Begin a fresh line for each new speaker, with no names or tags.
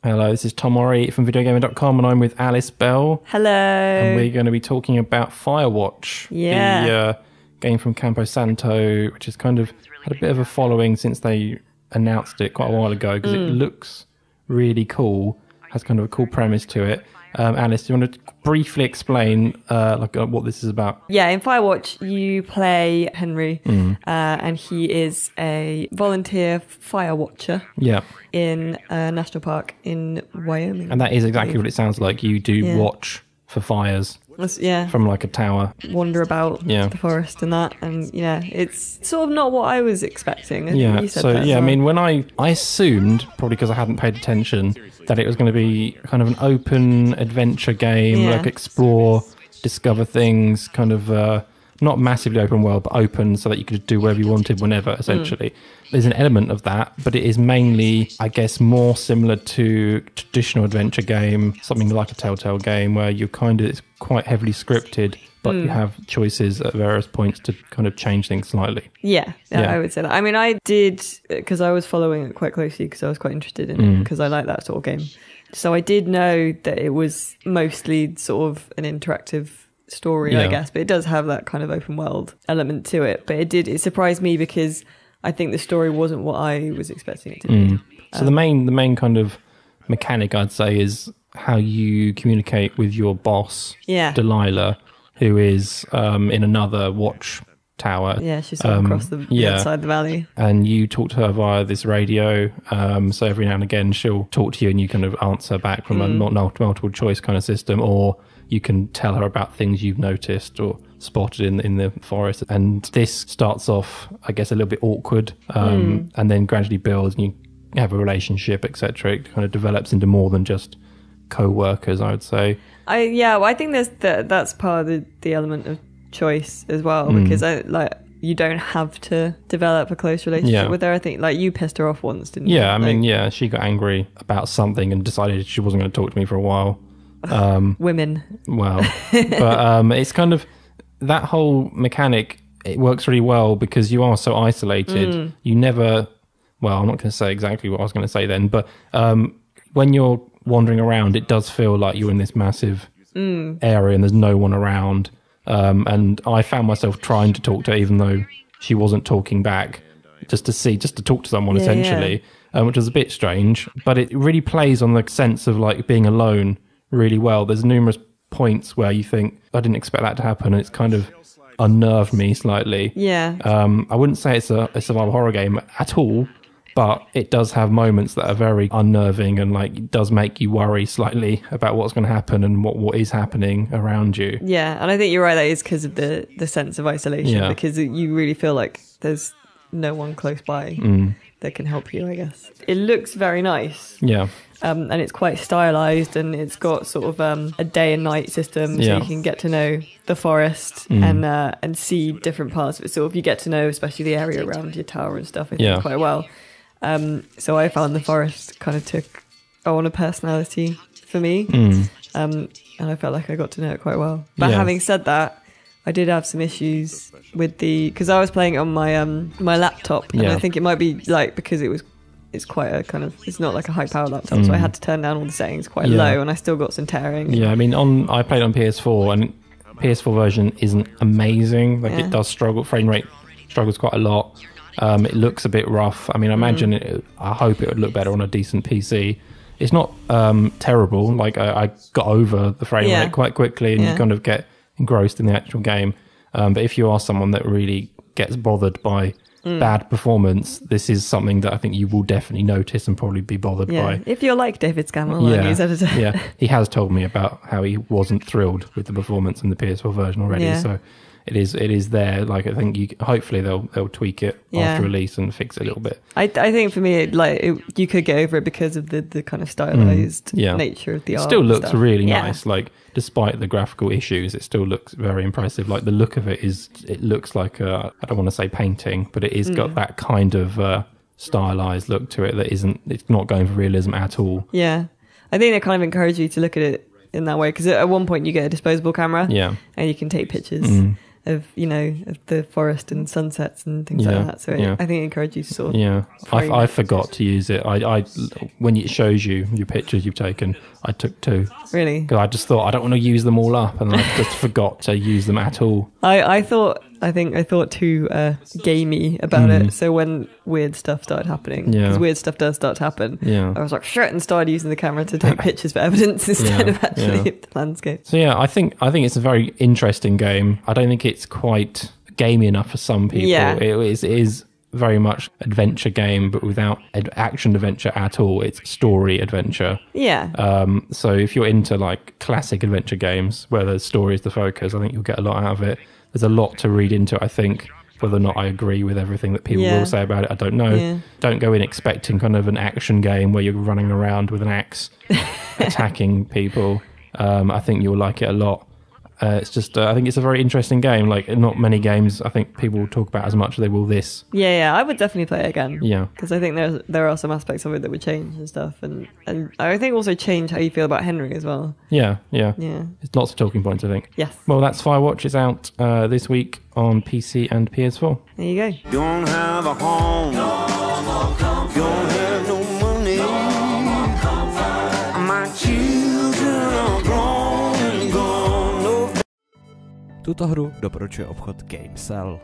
Hello, this is Tom Orry from videogamer.com and I'm with Alice Bell.
Hello.
And we're going to be talking about Firewatch.
Yeah.
The game from Campo Santo, which has kind of had a bit of a following since they announced it quite a while ago because it looks really cool. Has kind of a cool premise to it. Alice, do you want to briefly explain what this is about?
Yeah, in Firewatch, you play Henry, and he is a volunteer fire watcher in a national park in Wyoming.
And that is exactly what it sounds like. You do watch for fires from like a tower.
Wander about the forest and that. And it's sort of not what I was expecting. You said that
I mean, when I assumed, probably because I hadn't paid attention, that it was going to be kind of an open adventure game, like explore, discover things, kind of not massively open world, but open so that you could do whatever you wanted whenever, essentially. There's an element of that, but it is mainly, I guess, more similar to traditional adventure game, something like a Telltale game where it's quite heavily scripted, but you have choices at various points to kind of change things slightly.
Yeah, I would say that. I mean, I did, because I was following it quite closely because I was quite interested in it, because I like that sort of game. So I did know that it was mostly sort of an interactive story, I guess, but it does have that kind of open world element to it. But it surprised me because I think the story wasn't what I was expecting it to be.
So the main kind of mechanic, I'd say, is how you communicate with your boss, Delilah, who is in another watch tower. Yeah, she's
across the outside the valley.
And you talk to her via this radio. So every now and again, she'll talk to you and you kind of answer back from a multiple choice kind of system, or you can tell her about things you've noticed or spotted in the forest. And this starts off, I guess, a little bit awkward, and then gradually builds and you have a relationship, etc. It kind of develops into more than just co-workers, I would say.
I think that's part of the element of choice as well, because you don't have to develop a close relationship with her. I think you pissed her off once, didn't you?
Yeah, I mean, she got angry about something and decided she wasn't going to talk to me for a while.
Women.
Well, but it's kind of that whole mechanic. It works really well because you are so isolated. You never. Well, I'm not going to say exactly what I was going to say then, but when you're wandering around, it does feel like you're in this massive area and there's no one around. And I found myself trying to talk to her, even though she wasn't talking back, just to talk to someone, essentially, which was a bit strange. But it really plays on the sense of being alone really well. There's numerous points where you think, I didn't expect that to happen, and it's kind of unnerved me slightly. I wouldn't say it's a survival horror game at all, but it does have moments that are very unnerving and it does make you worry slightly about what's going to happen and what is happening around you.
Yeah, and I think you're right, that is because of the sense of isolation, because you really feel like there's no one close by that can help you, I guess. It looks very nice.
Yeah.
And it's quite stylized, and it's got sort of a day and night system, so you can get to know the forest and see different parts of it. So if you get to know especially the area around your tower and stuff, I think quite well. So I found the forest kind of took on a personality for me, and I felt like I got to know it quite well. But having said that, I did have some issues with because I was playing it on my my laptop, and I think it might be because it's quite a kind of, it's not like a high power laptop, so I had to turn down all the settings quite low, and I still got some tearing.
Yeah, I mean, I played on PS4, and PS4 version isn't amazing. It does struggle, frame rate struggles quite a lot. It looks a bit rough. I mean, I hope it would look better on a decent PC. It's not terrible. I got over the frame rate quite quickly, and you kind of get engrossed in the actual game. But if you are someone that really gets bothered by bad performance, this is something that I think you will definitely notice and probably be bothered by.
If you're like David Scammell, our news editor.
He has told me about how he wasn't thrilled with the performance in the PS4 version already. So it is there. I think hopefully they'll tweak it after release and fix it a little bit.
I think for me, you could get over it because of the kind of stylized nature of the art.
It still looks really nice. Despite the graphical issues, it still looks very impressive. The look of it looks like I don't want to say painting, but it is got that kind of stylized look to it it's not going for realism at all.
Yeah, I think they kind of encourage you to look at it in that way, because at one point you get a disposable camera, and you can take pictures. of the forest and sunsets and things like that. So I think it encourages you to sort of
I forgot to use it. I when it shows you your pictures you've taken, I took 2.
Really?
Because I just thought I don't want to use them all up, and I just forgot to use them at all.
I thought too gamey about it. So when weird stuff started happening, because weird stuff does start to happen, I was like, shit, and started using the camera to take pictures for evidence instead of actually the landscape.
So I think it's a very interesting game. I don't think it's quite gamey enough for some people. It is very much adventure game, but without action adventure at all. It's story adventure. So if you're into like classic adventure games where the story is the focus, I think you'll get a lot out of it. There's a lot to read into, I think. Whether or not I agree with everything that people will say about it, I don't know. Don't go in expecting kind of an action game where you're running around with an axe attacking people. I think you'll like it a lot. It's just, I think it's a very interesting game. Like, not many games I think people talk about as much as they will this.
I would definitely play it again.
Yeah.
Because I think there are some aspects of it that would change and stuff. And I think also change how you feel about Henry as well. Yeah. It's lots of talking points, I think. Yes.
Well, that's Firewatch. It's out this week on PC and PS4.
There you go.
Don't have a home. No more comfort. Don't have no money. No more comfort. My children are grown and gone.
Tuto hru doporučuje obchod GameSale.